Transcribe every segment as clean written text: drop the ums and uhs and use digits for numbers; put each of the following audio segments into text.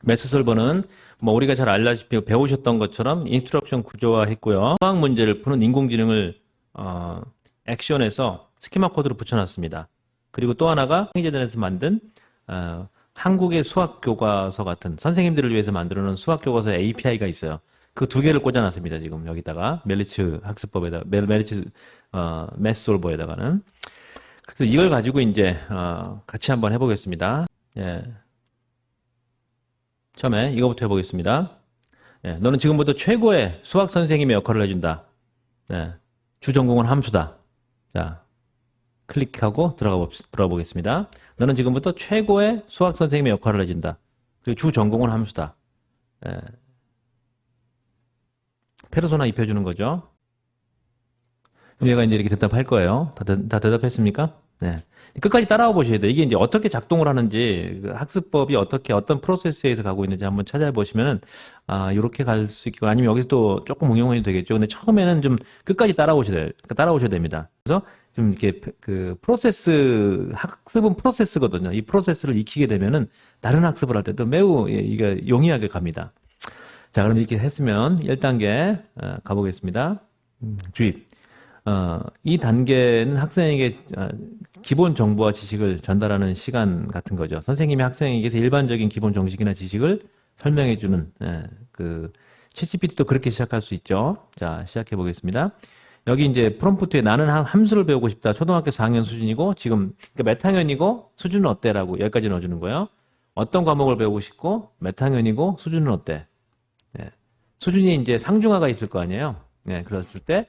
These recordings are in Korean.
매스 솔버는 뭐 우리가 잘 알다시피 배우셨던 것처럼 인스트럭션 구조화했고요. 수학 문제를 푸는 인공지능을 액션에서 스키마 코드로 붙여놨습니다. 그리고 또 하나가 행제전에서 만든 한국의 수학 교과서 같은 선생님들을 위해서 만들어놓은 수학 교과서 API가 있어요. 그 두 개를 꽂아놨습니다. 지금 여기다가 멜리츠 학습법에다 멜리츠 매스 솔버에다가는. 그래서 이걸 가지고 이제 같이 한번 해보겠습니다. 예. 처음에 이거부터 해보겠습니다. 예, 너는 지금부터 최고의 수학 선생님의 역할을 해준다. 예, 주 전공은 함수다. 자, 클릭하고 들어가 보겠습니다. 너는 지금부터 최고의 수학 선생님의 역할을 해준다. 그리고 주 전공은 함수다. 예, 페르소나 입혀주는 거죠. 그럼 얘가 이제 이렇게 대답할 거예요. 다 대답했습니까? 네. 끝까지 따라와 보셔야 돼요. 이게 이제 어떻게 작동을 하는지, 그 학습법이 어떤 프로세스에서 가고 있는지 한번 찾아보시면은, 이렇게 갈 수 있고, 아니면 여기서 또 조금 응용해도 되겠죠. 근데 처음에는 좀 끝까지 따라오셔야 됩니다. 그래서 좀 이렇게 학습은 프로세스거든요. 이 프로세스를 익히게 되면은 다른 학습을 할 때도 매우 이게 용이하게 갑니다. 자, 그럼 이렇게 했으면 1단계 가보겠습니다. 주입. 이 단계는 학생에게 기본 정보와 지식을 전달하는 시간 같은 거죠. 선생님이 학생에게서 일반적인 기본 정식이나 지식을 설명해주는, 그, 챗GPT도 그렇게 시작할 수 있죠. 자, 시작해 보겠습니다. 여기 이제 프롬프트에 나는 함수를 배우고 싶다. 초등학교 4학년 수준이고, 지금, 그러니까 몇 학년이고, 수준은 어때? 라고 여기까지 넣어주는 거예요. 어떤 과목을 배우고 싶고, 몇 학년이고, 수준은 어때? 수준이 이제 상중하가 있을 거 아니에요. 그랬을 때,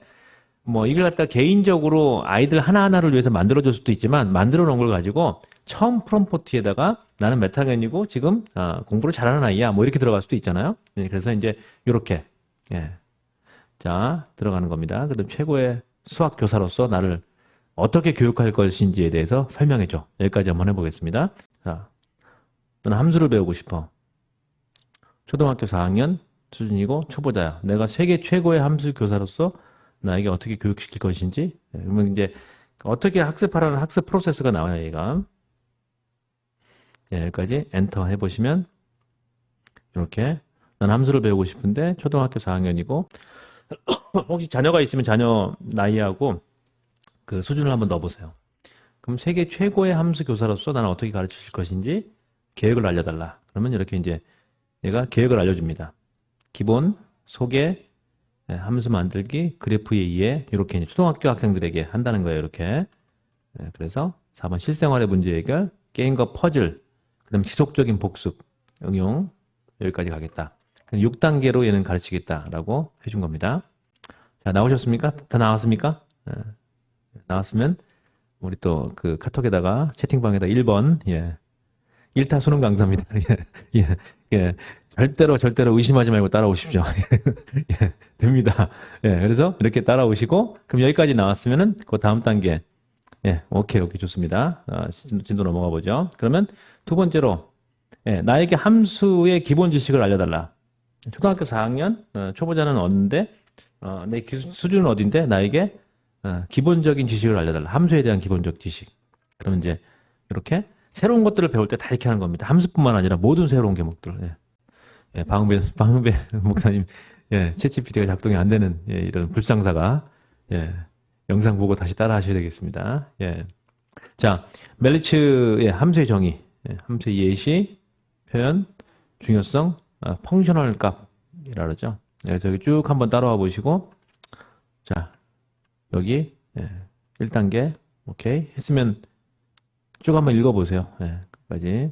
뭐 이걸 갖다 개인적으로 아이들 하나하나를 위해서 만들어줄 수도 있지만 만들어 놓은 걸 가지고 처음 프롬프트에다가 나는 몇 학년이고 지금 공부를 잘하는 아이야 뭐 이렇게 들어갈 수도 있잖아요. 그래서 이제 이렇게 자 들어가는 겁니다. 그다음 최고의 수학 교사로서 나를 어떻게 교육할 것인지에 대해서 설명해줘. 여기까지 한번 해보겠습니다. 자, 너는 함수를 배우고 싶어. 초등학교 4학년 수준이고 초보자야. 내가 세계 최고의 함수 교사로서 나에게 어떻게 교육시킬 것인지. 그러면 이제 어떻게 학습하라는 학습 프로세스가 나와요, 얘가. 여기까지 엔터 해보시면 이렇게 난 함수를 배우고 싶은데 초등학교 4학년이고 혹시 자녀가 있으면 자녀 나이하고 그 수준을 한번 넣어보세요. 그럼 세계 최고의 함수 교사로서 나는 어떻게 가르칠 것인지 계획을 알려달라. 그러면 이렇게 이제 얘가 계획을 알려줍니다. 기본, 소개, 함수 만들기, 그래프의 이해, 이렇게 초등학교 학생들에게 한다는 거예요, 이렇게. 그래서 4번 실생활의 문제 해결, 게임과 퍼즐, 그 다음 지속적인 복습, 응용, 여기까지 가겠다. 6단계로 얘는 가르치겠다라고 해준 겁니다. 자, 나오셨습니까? 다 나왔습니까? 나왔으면, 우리 또 그 카톡에다가, 채팅방에다 1번, 1타 수능 강사입니다. 절대로 의심하지 말고 따라오십시오. 됩니다. 그래서 이렇게 따라오시고, 그럼 여기까지 나왔으면은, 그 다음 단계. 오케이, 좋습니다. 진도 넘어가 보죠. 그러면 두 번째로, 나에게 함수의 기본 지식을 알려달라. 초등학교 4학년, 초보자는 어딘데, 내 수준은 어딘데, 나에게 기본적인 지식을 알려달라. 함수에 대한 기본적 지식. 그러면 이제, 이렇게 새로운 것들을 배울 때 다 이렇게 하는 겁니다. 함수뿐만 아니라 모든 새로운 과목들. 방은배 목사님, 챗GPT가 작동이 안 되는, 이런 불상사가, 영상 보고 다시 따라 하셔야 되겠습니다. 자, 멜리츠의 함수의 정의, 함수의 예시, 표현, 중요성, 펑셔널 값이라 그러죠. 그래서 여기 쭉 한번 따라와 보시고, 자, 여기, 1단계, 오케이. 했으면 쭉 한번 읽어보세요. 끝까지.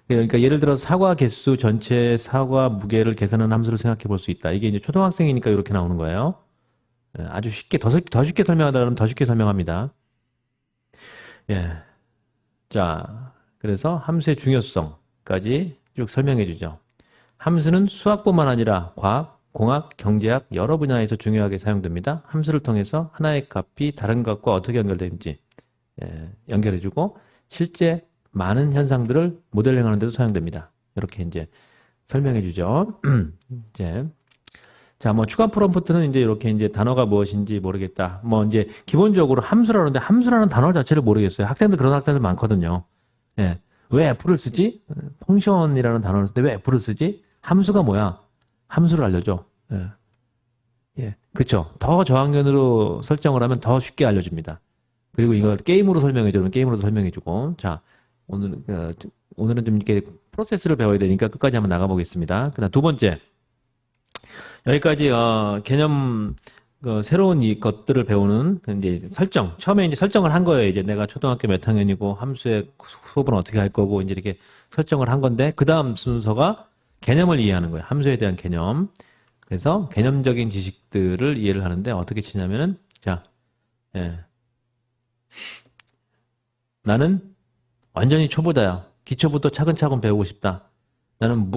그러니까 예를 들어서 사과 개수 전체 사과 무게를 계산하는 함수를 생각해 볼 수 있다. 이게 이제 초등학생이니까 이렇게 나오는 거예요. 아주 쉽게, 더 쉽게 설명하다 그러면 더 쉽게 설명합니다. 자, 그래서 함수의 중요성까지 쭉 설명해 주죠. 함수는 수학뿐만 아니라 과학, 공학, 경제학 여러 분야에서 중요하게 사용됩니다. 함수를 통해서 하나의 값이 다른 값과 어떻게 연결되는지 연결해 주고 실제 많은 현상들을 모델링하는 데도 사용됩니다. 이렇게 이제 설명해 주죠. 이제 자, 뭐 추가 프롬프트는 이제 이렇게 이제 단어가 무엇인지 모르겠다. 뭐 이제 기본적으로 함수라는데 함수라는 단어 자체를 모르겠어요. 학생들 그런 학생들 많거든요. 왜 f를 쓰지? 펑션이라는 단어를 쓰는데 왜 f를 쓰지? 함수가 뭐야? 함수를 알려줘. 예. 예. 그렇죠. 더 저항면으로 설정을 하면 더 쉽게 알려줍니다. 그리고 이걸 게임으로 설명해주면 게임으로도 설명해주고. 자, 오늘은 좀 이렇게 프로세스를 배워야 되니까 끝까지 한번 나가보겠습니다. 그다음 두 번째. 여기까지, 개념, 새로운 이 것들을 배우는, 이제 설정. 처음에 이제 설정을 한 거예요. 이제 내가 초등학교 몇 학년이고, 함수의 수업은 어떻게 할 거고, 이제 이렇게 설정을 한 건데, 그 다음 순서가 개념을 이해하는 거예요. 함수에 대한 개념. 그래서 개념적인 지식들을 이해를 하는데, 어떻게 치냐면은, 자, 예. 나는 완전히 초보자야. 기초부터 차근차근 배우고 싶다. 나는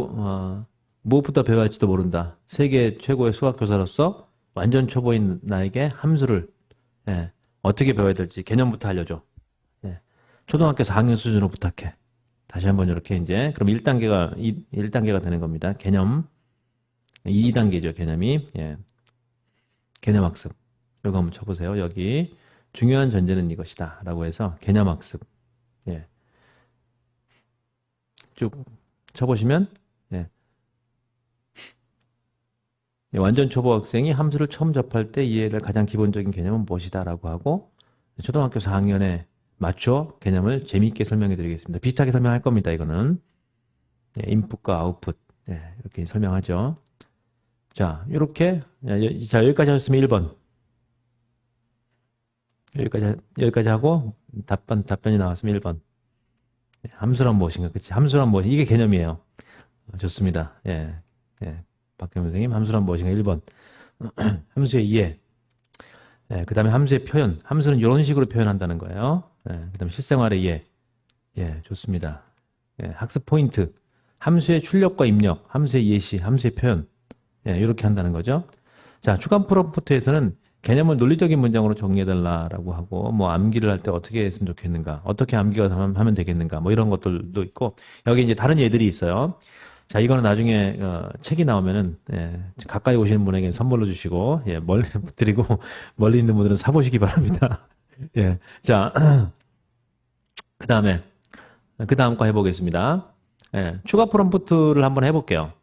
무엇부터 배워야 할지도 모른다. 세계 최고의 수학 교사로서 완전 초보인 나에게 함수를 예, 어떻게 배워야 될지 개념부터 알려줘. 예, 초등학교 4학년 수준으로 부탁해. 다시 한번 이렇게 이제 그럼 1단계가 되는 겁니다. 개념 2단계죠. 개념이 예, 개념학습. 이거 한번 쳐보세요. 여기 중요한 전제는 이것이다 라고 해서 개념학습 예, 쭉 쳐보시면 예, 완전 초보 학생이 함수를 처음 접할 때 이해해야 될 가장 기본적인 개념은 무엇이다 라고 하고 초등학교 4학년에 맞춰 개념을 재미있게 설명해 드리겠습니다. 비슷하게 설명할 겁니다. 이거는 예, 인풋과 아웃풋 예, 이렇게 설명하죠. 자, 이렇게 자 여기까지 하셨으면 1번 여기까지 하고 답변이 나왔으면 1번 함수란 무엇인가? 그치? 함수란 무엇인가? 이게 개념이에요. 좋습니다. 예, 예. 박경 선생님, 함수란 무엇인가? 1번. 함수의 이해. 예, 그 다음에 함수의 표현. 함수는 이런 식으로 표현한다는 거예요. 예, 그 다음에 실생활의 이해. 예, 좋습니다. 예, 학습 포인트. 함수의 출력과 입력, 함수의 예시, 함수의 표현. 예, 이렇게 한다는 거죠. 자, 추가 프롬프트에서는 개념을 논리적인 문장으로 정리해달라고 하고, 뭐, 암기를 할 때 어떻게 했으면 좋겠는가, 어떻게 암기가 하면 되겠는가, 뭐, 이런 것들도 있고, 여기 이제 다른 예들이 있어요. 자, 이거는 나중에, 책이 나오면은, 예, 가까이 오시는 분에게 선물로 주시고, 예, 멀리, 드리고, 멀리 있는 분들은 사보시기 바랍니다. 예. 자, 그 다음 거 해보겠습니다. 예, 추가 프롬프트를 한번 해볼게요.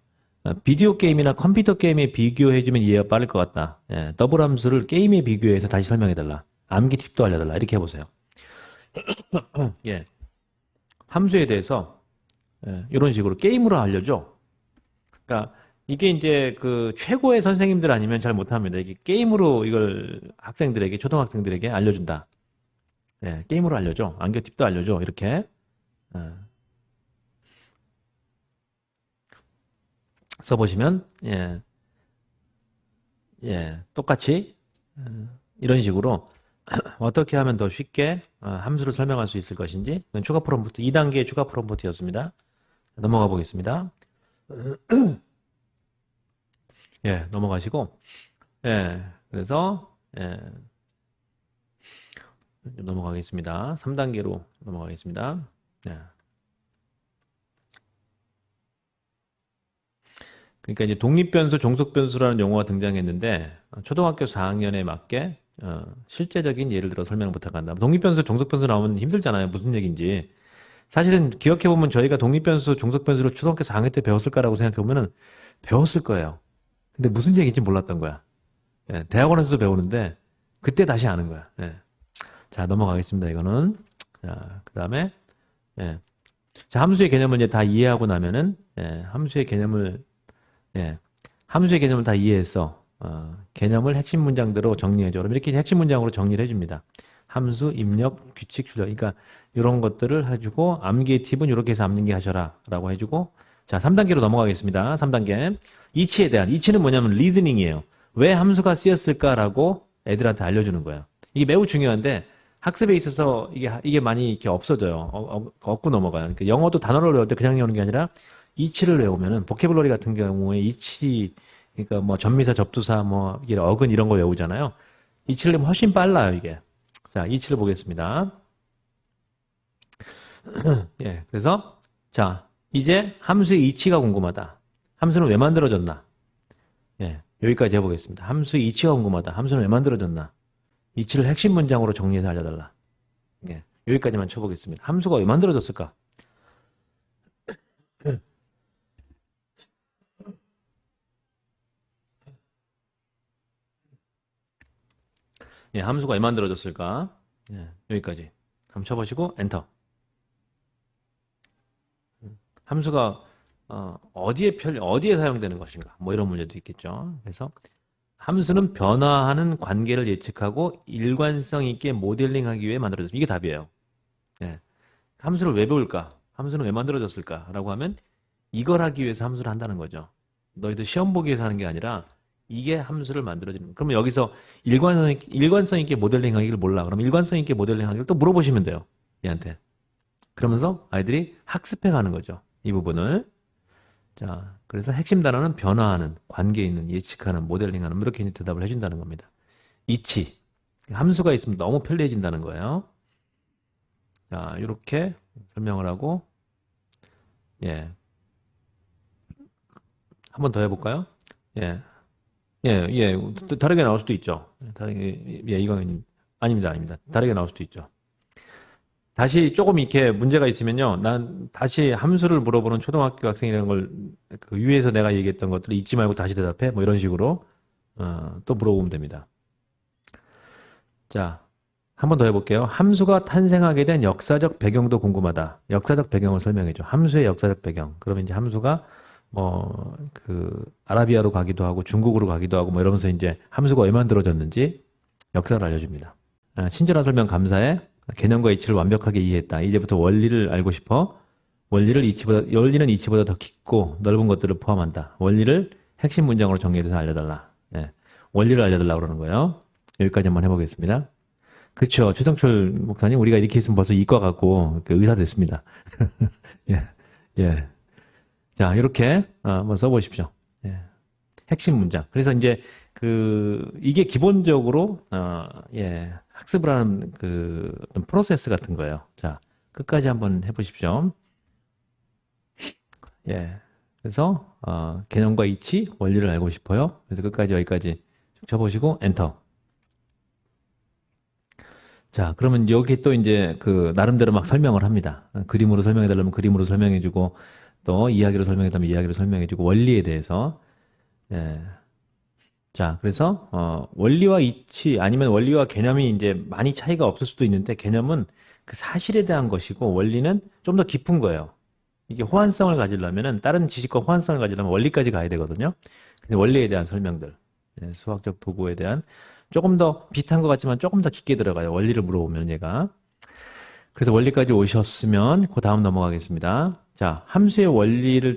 비디오 게임이나 컴퓨터 게임에 비교해주면 이해가 빠를 것 같다. 예, 더블 함수를 게임에 비교해서 다시 설명해달라. 암기 팁도 알려달라. 이렇게 해보세요. 예, 함수에 대해서 예, 이런 식으로 게임으로 알려줘. 그러니까 이게 이제 그 최고의 선생님들 아니면 잘 못합니다. 이게 게임으로 이걸 학생들에게 초등학생들에게 알려준다. 예, 게임으로 알려줘. 암기 팁도 알려줘. 이렇게. 써보시면 예, 예, 똑같이 이런 식으로 어떻게 하면 더 쉽게 함수를 설명할 수 있을 것인지 추가 프롬프트 2단계의 추가 프롬프트였습니다. 넘어가 보겠습니다. 예, 넘어가시고 예, 그래서 예, 넘어가겠습니다. 3단계로 넘어가겠습니다. 예. 그러니까 이제 독립변수, 종속변수라는 용어가 등장했는데 초등학교 4학년에 맞게 실제적인 예를 들어 설명을 부탁한다. 독립변수, 종속변수 나오면 힘들잖아요. 무슨 얘기인지. 사실은 기억해보면 저희가 독립변수, 종속변수를 초등학교 4학년 때 배웠을 까라고 생각해보면 배웠을 거예요. 근데 무슨 얘기인지 몰랐던 거야. 예, 대학원에서도 배우는데 그때 다시 아는 거야. 예. 자, 넘어가겠습니다. 이거는. 자, 그 다음에 예. 자, 함수의 개념을 이제 다 이해하고 나면은 예, 함수의 개념을 다 이해해서 개념을 핵심 문장대로 정리해줘. 그럼 이렇게 핵심 문장으로 정리를 해줍니다. 함수, 입력, 규칙, 출력. 그러니까 이런 것들을 해주고 암기의 팁은 이렇게 해서 암기 하셔라 라고 해주고 자, 3단계로 넘어가겠습니다. 3단계. 이치는 뭐냐면 리즈닝이에요. 왜 함수가 쓰였을까라고 애들한테 알려주는 거예요. 이게 매우 중요한데 학습에 있어서 이게 많이 이렇게 없어져요. 얻고 넘어가요. 그러니까 영어도 단어를 외울 때 그냥 외우는 게 아니라 이치를 외우면은 보캐블러리 같은 경우에 이치 그러니까 뭐 전미사 접두사 뭐 이게 어근 이런 거 외우잖아요. 이치를 내면 훨씬 빨라요 이게. 자 이치를 보겠습니다. 예, 그래서 자 이제 함수의 이치가 궁금하다. 함수는 왜 만들어졌나? 예, 여기까지 해보겠습니다. 함수의 이치가 궁금하다. 함수는 왜 만들어졌나? 이치를 핵심 문장으로 정리해서 알려달라. 예, 여기까지만 쳐보겠습니다. 함수가 왜 만들어졌을까? 예, 함수가 왜 만들어졌을까? 예, 여기까지. 한번 쳐보시고 엔터. 함수가 어디에 사용되는 것인가? 뭐 이런 문제도 있겠죠. 그래서 함수는 변화하는 관계를 예측하고 일관성 있게 모델링하기 위해 만들어졌습니다. 이게 답이에요. 예. 함수를 왜 배울까? 함수는 왜 만들어졌을까? 라고 하면 이걸 하기 위해서 함수를 한다는 거죠. 너희들 시험 보기 위해서 하는 게 아니라 이게 함수를 만들어지는 거예요. 그러면 여기서 일관성 있게 모델링 하기를 몰라. 그럼 일관성 있게 모델링 하기를 또 물어보시면 돼요. 얘한테. 그러면서 아이들이 학습해 가는 거죠. 이 부분을. 자, 그래서 핵심 단어는 변화하는, 관계 있는, 예측하는, 모델링하는, 이렇게 이제 대답을 해준다는 겁니다. 이치. 함수가 있으면 너무 편리해진다는 거예요. 자, 이렇게 설명을 하고, 예. 한 번 더 해볼까요? 예. 예, 예. 또 다르게 나올 수도 있죠. 다르게, 예, 이건 아닙니다, 아닙니다. 다르게 나올 수도 있죠. 다시 조금 이렇게 문제가 있으면요. 난 다시 함수를 물어보는 초등학교 학생이라는 걸 그 위에서 내가 얘기했던 것들을 잊지 말고 다시 대답해. 뭐 이런 식으로 또 물어보면 됩니다. 자, 한 번 더 해볼게요. 함수가 탄생하게 된 역사적 배경도 궁금하다. 역사적 배경을 설명해줘. 함수의 역사적 배경. 그러면 이제 함수가 뭐 그 아라비아로 가기도 하고 중국으로 가기도 하고 뭐 이러면서 이제 함수가 왜 만들어졌는지 역사를 알려줍니다. 친절한 설명 감사해. 개념과 이치를 완벽하게 이해했다. 이제부터 원리를 알고 싶어. 원리는 이치보다 더 깊고 넓은 것들을 포함한다. 원리를 핵심 문장으로 정리해서 알려달라. 예. 원리를 알려달라고 그러는 거예요. 여기까지 한번 해보겠습니다. 그렇죠. 최정철 목사님, 우리가 이렇게 있으면 벌써 이과 갖고 의사 됐습니다. 예, 예. 자, 이렇게 한번 써보십시오. 예. 핵심 문장. 그래서 이제 이게 기본적으로 예, 학습을 하는 어떤 프로세스 같은 거예요. 자, 끝까지 한번 해보십시오. 예. 그래서 개념과 이치, 원리를 알고 싶어요. 그래서 끝까지 여기까지 쭉 쳐보시고 엔터. 자, 그러면 여기 또 이제 나름대로 막 설명을 합니다. 그림으로 설명해 달라면 그림으로 설명해주고 또 이야기로 설명해 달라면 이야기로 설명해주고 원리에 대해서 예. 자, 그래서 원리와 이치 아니면 원리와 개념이 이제 많이 차이가 없을 수도 있는데 개념은 그 사실에 대한 것이고 원리는 좀 더 깊은 거예요. 이게 호환성을 가지려면은 다른 지식과 호환성을 가지려면 원리까지 가야 되거든요. 근데 원리에 대한 설명들, 예, 수학적 도구에 대한 조금 더 비슷한 것 같지만 조금 더 깊게 들어가요. 원리를 물어보면 얘가. 그래서 원리까지 오셨으면 그 다음 넘어가겠습니다. 자, 함수의 원리를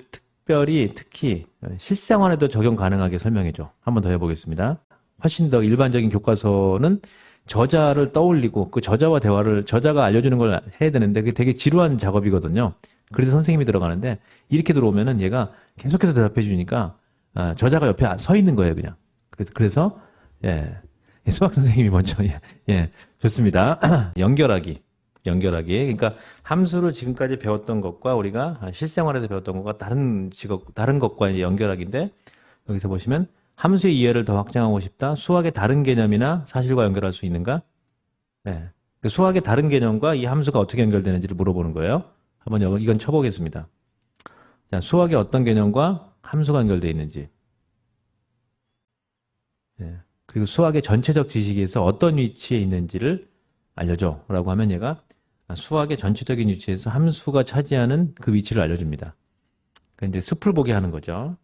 특히 실생활에도 적용 가능하게 설명해줘. 한번 더 해보겠습니다. 훨씬 더 일반적인 교과서는 저자를 떠올리고 그 저자와 대화를 저자가 알려주는 걸 해야 되는데 그게 되게 지루한 작업이거든요. 그래서 선생님이 들어가는데 이렇게 들어오면은 얘가 계속해서 대답해 주니까 저자가 옆에 서 있는 거예요, 그냥. 그래서 예, 수학 선생님이 먼저 예, 좋습니다. 연결하기. 그러니까 함수를 지금까지 배웠던 것과 우리가 실생활에서 배웠던 것과 다른 것과 이제 연결하기인데 여기서 보시면 함수의 이해를 더 확장하고 싶다. 수학의 다른 개념이나 사실과 연결할 수 있는가? 네. 그 수학의 다른 개념과 이 함수가 어떻게 연결되는지를 물어보는 거예요. 한번 이건 쳐보겠습니다. 자, 수학의 어떤 개념과 함수가 연결되어 있는지. 네. 그리고 수학의 전체적 지식에서 어떤 위치에 있는지를 알려줘. 라고 하면 얘가 수학의 전체적인 위치에서 함수가 차지하는 그 위치를 알려줍니다. 그러니까 이제 숲을 보게 하는 거죠.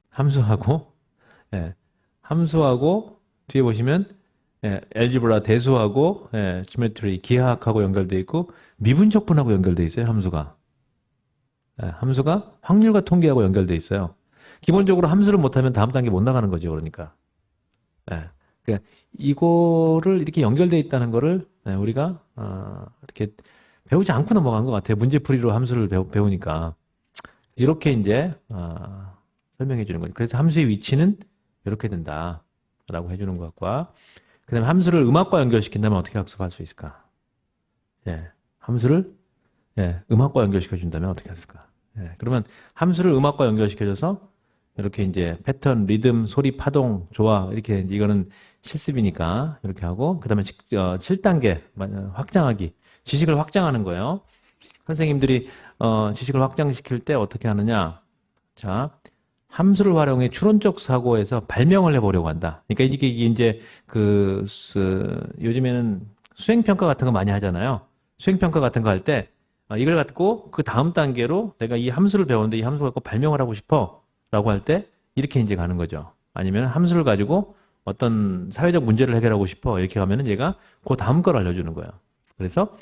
예, 함수하고 뒤에 보시면 예, 엘지브라 대수하고 예, 지오메트리 기하학하고 연결되어 있고 미분적분하고 연결되어 있어요. 함수가. 예, 함수가 확률과 통계하고 연결되어 있어요. 기본적으로 함수를 못하면 다음 단계 못 나가는 거죠. 그러니까. 예, 그러니까 이거를 이렇게 연결되어 있다는 거를 예, 우리가 이렇게 배우지 않고 넘어간 것 같아요. 문제풀이로 함수를 배우니까. 이렇게 이제 설명해 주는 거죠. 그래서 함수의 위치는 이렇게 된다. 라고 해주는 것과 그 다음에 함수를 음악과 연결시킨다면 어떻게 학습할 수 있을까? 예, 함수를 예, 음악과 연결시켜 준다면 어떻게 했을까? 예, 그러면 함수를 음악과 연결시켜줘서 이렇게 이제 패턴, 리듬, 소리, 파동, 조화 이렇게 이거는 실습이니까 이렇게 하고 그 다음에 7단계 확장하기 지식을 확장하는 거예요. 선생님들이 지식을 확장시킬 때 어떻게 하느냐? 자, 함수를 활용해 추론적 사고에서 발명을 해보려고 한다. 그러니까 이게 이제 요즘에는 수행평가 같은 거 많이 하잖아요. 수행평가 같은 거 할 때 이걸 갖고 그 다음 단계로 내가 이 함수를 배웠는데 이 함수 갖고 발명을 하고 싶어 라고 할 때 이렇게 이제 가는 거죠. 아니면 함수를 가지고 어떤 사회적 문제를 해결하고 싶어 이렇게 가면은 얘가 그 다음 걸 알려주는 거예요. 그래서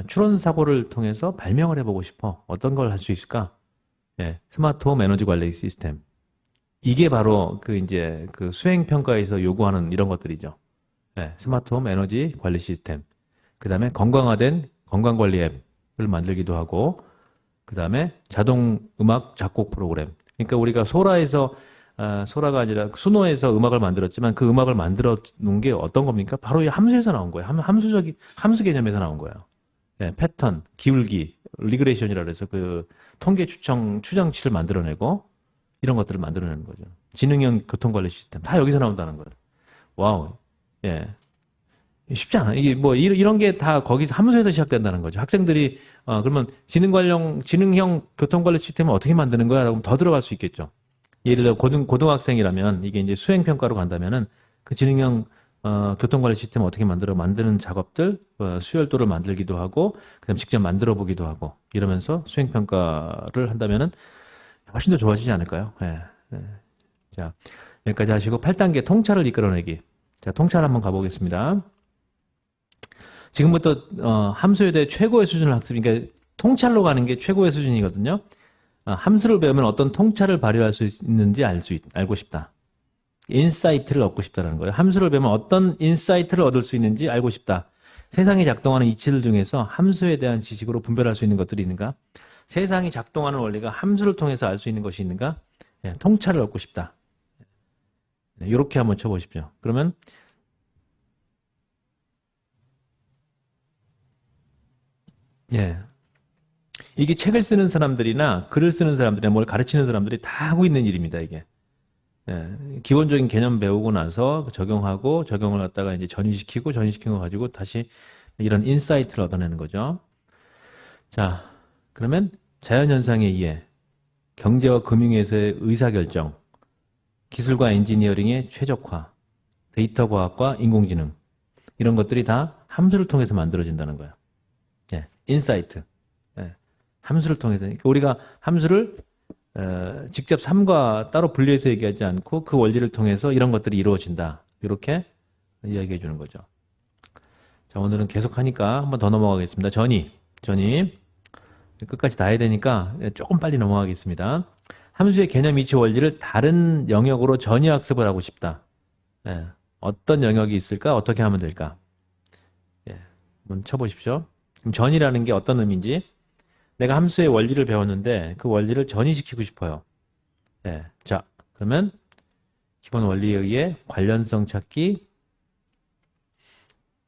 추론 사고를 통해서 발명을 해보고 싶어. 어떤 걸 할 수 있을까? 예, 스마트홈 에너지 관리 시스템. 이게 바로 이제 수행 평가에서 요구하는 이런 것들이죠. 예, 스마트홈 에너지 관리 시스템. 그 다음에 건강화된 건강 관리 앱을 만들기도 하고, 그 다음에 자동 음악 작곡 프로그램. 그러니까 우리가 소라가 아니라 수노에서 음악을 만들었지만 그 음악을 만들어 놓은 게 어떤 겁니까? 바로 이 함수에서 나온 거예요. 함수 개념에서 나온 거예요. 예, 패턴, 기울기, 리그레이션이라 그래서 통계 추정치를 만들어내고 이런 것들을 만들어내는 거죠. 지능형 교통관리 시스템 다 여기서 나온다는 거예요. 와우, 예, 쉽지 않아. 이게 뭐 이런 게 다 거기서 함수에서 시작된다는 거죠. 학생들이 그러면 지능형 교통관리 시스템을 어떻게 만드는 거야? 라고 더 들어갈 수 있겠죠. 예를 들어 고등학생이라면 이게 이제 수행 평가로 간다면은 그 지능형 교통관리 시스템 어떻게 만드는 작업들, 수열도를 만들기도 하고, 그다음 직접 만들어 보기도 하고, 이러면서 수행 평가를 한다면은 훨씬 더 좋아지지 않을까요? 예, 예. 자, 여기까지 하시고 8단계 통찰을 이끌어내기. 자, 통찰 한번 가보겠습니다. 지금부터 함수에 대해 최고의 수준을 그러니까 통찰로 가는 게 최고의 수준이거든요. 함수를 배우면 어떤 통찰을 발휘할 수 있는지 알고 싶다. 인사이트를 얻고 싶다는 거예요. 함수를 배우면 어떤 인사이트를 얻을 수 있는지 알고 싶다. 세상이 작동하는 이치들 중에서 함수에 대한 지식으로 분별할 수 있는 것들이 있는가? 세상이 작동하는 원리가 함수를 통해서 알 수 있는 것이 있는가? 네, 통찰을 얻고 싶다. 네, 이렇게 한번 쳐보십시오. 그러면 예, 이게 책을 쓰는 사람들이나 글을 쓰는 사람들이나 뭘 가르치는 사람들이 다 하고 있는 일입니다. 이게. 예, 기본적인 개념 배우고 나서 적용하고 적용을 갖다가 이제 전이시키고 전이시킨 거 가지고 다시 이런 인사이트를 얻어내는 거죠. 자, 그러면 자연현상의 이해, 경제와 금융에서의 의사결정, 기술과 엔지니어링의 최적화, 데이터 과학과 인공지능 이런 것들이 다 함수를 통해서 만들어진다는 거예요. 예, 인사이트. 예, 함수를 통해서. 그러니까 우리가 함수를 직접 삶과 따로 분리해서 얘기하지 않고 그 원리를 통해서 이런 것들이 이루어진다. 이렇게 이야기해 주는 거죠. 자, 오늘은 계속 하니까 한번 더 넘어가겠습니다. 전이 끝까지 다 해야 되니까 조금 빨리 넘어가겠습니다. 함수의 개념 이치 원리를 다른 영역으로 전이 학습을 하고 싶다. 예, 어떤 영역이 있을까? 어떻게 하면 될까? 예, 한번 쳐보십시오. 그럼 전이라는 게 어떤 의미인지 내가 함수의 원리를 배웠는데 그 원리를 전이시키고 싶어요. 예, 자, 그러면 기본 원리에 의해 관련성 찾기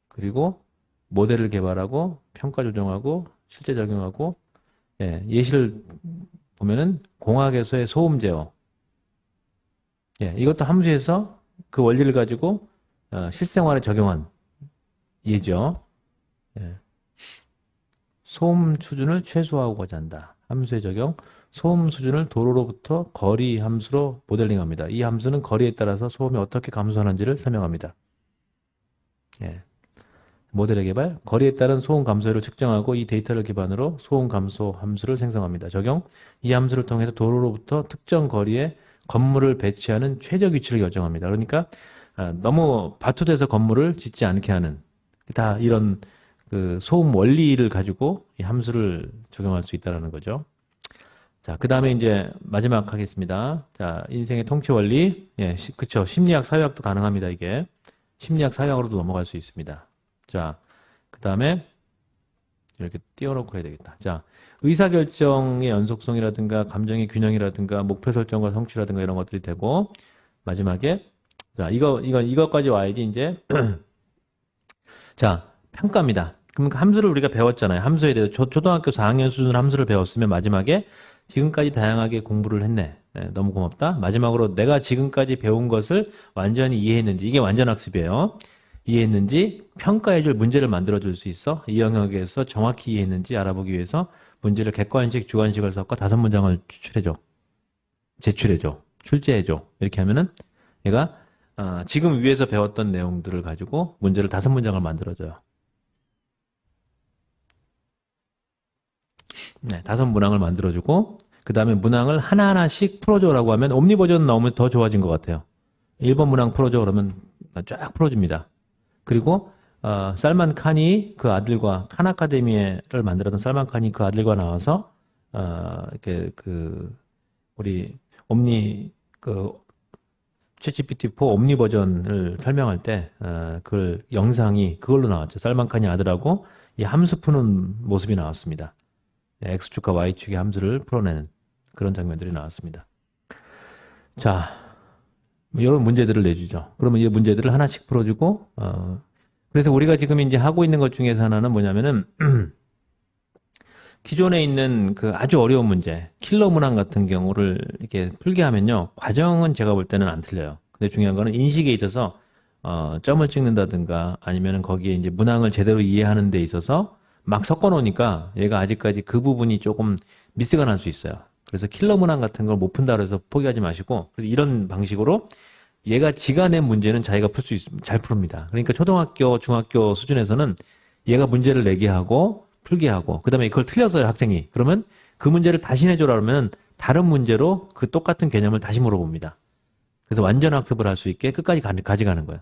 그리고 모델을 개발하고 평가 조정하고 실제 적용하고 예, 예시를 보면은 공학에서의 소음 제어 예, 이것도 함수에서 그 원리를 가지고 실생활에 적용한 예죠. 예. 소음 수준을 최소화하고자 한다. 함수의 적용. 소음 수준을 도로로부터 거리 함수로 모델링합니다. 이 함수는 거리에 따라서 소음이 어떻게 감소하는지를 설명합니다. 예. 모델의 개발. 거리에 따른 소음 감소율을 측정하고 이 데이터를 기반으로 소음 감소 함수를 생성합니다. 적용. 이 함수를 통해서 도로로부터 특정 거리에 건물을 배치하는 최적 위치를 결정합니다. 그러니까 너무 바투돼서 건물을 짓지 않게 하는 다 이런 그 소음 원리를 가지고 이 함수를 적용할 수 있다는 거죠. 자, 그 다음에 이제 마지막 하겠습니다. 자, 인생의 통치 원리. 예, 그쵸. 심리학, 사회학도 가능합니다, 이게. 심리학, 사회학으로도 넘어갈 수 있습니다. 자, 그 다음에 이렇게 띄워놓고 해야 되겠다. 자, 의사결정의 연속성이라든가, 감정의 균형이라든가, 목표 설정과 성취라든가 이런 것들이 되고, 마지막에, 자, 이거까지 와야지, 이제. 자, 평가입니다. 그럼 함수를 우리가 배웠잖아요. 함수에 대해서 초등학교 4학년 수준 함수를 배웠으면 마지막에 지금까지 다양하게 공부를 했네. 네, 너무 고맙다. 마지막으로 내가 지금까지 배운 것을 완전히 이해했는지 이게 완전 학습이에요. 이해했는지 평가해줄 문제를 만들어줄 수 있어. 이 영역에서 정확히 이해했는지 알아보기 위해서 문제를 객관식, 주관식을 섞어 5문장을 추출해줘. 제출해줘, 출제해줘. 이렇게 하면은 얘가 지금 위에서 배웠던 내용들을 가지고 문제를 5문장을 만들어줘요. 네, 5문항을 만들어주고 그 다음에 문항을 하나하나씩 풀어줘라고 하면 옴니 버전 나오면 더 좋아진 것 같아요. 1번 문항 풀어줘 그러면 쫙 풀어줍니다. 그리고 살만 칸이 그 아들과 칸 아카데미를 만들었던 살만 칸이 그 아들과 나와서 이렇게 그 우리 옴니 그 챗GPT4 옴니 버전을 설명할 때 그 영상이 그걸로 나왔죠. 살만 칸이 아들하고 이 함수 푸는 모습이 나왔습니다. X축과 Y축의 함수를 풀어내는 그런 장면들이 나왔습니다. 자, 이런 문제들을 내주죠. 그러면 이 문제들을 하나씩 풀어주고, 그래서 우리가 지금 이제 하고 있는 것 중에서 하나는 뭐냐면은, 기존에 있는 그 아주 어려운 문제, 킬러 문항 같은 경우를 이렇게 풀게 하면요. 과정은 제가 볼 때는 안 틀려요. 근데 중요한 거는 인식에 있어서, 점을 찍는다든가 아니면은 거기에 이제 문항을 제대로 이해하는 데 있어서 막 섞어 놓으니까 얘가 아직까지 그 부분이 조금 미스가 날 수 있어요. 그래서 킬러 문항 같은 걸 못 푼다 그래서 포기하지 마시고 이런 방식으로 얘가 지가 낸 문제는 자기가 풀 수 있으면 잘 풉니다. 그러니까 초등학교, 중학교 수준에서는 얘가 문제를 내게 하고 풀게 하고 그다음에 그걸 틀렸어요, 학생이. 그러면 그 문제를 다시 내줘라 그러면 다른 문제로 그 똑같은 개념을 다시 물어봅니다. 그래서 완전 학습을 할 수 있게 끝까지 가져가는 거예요.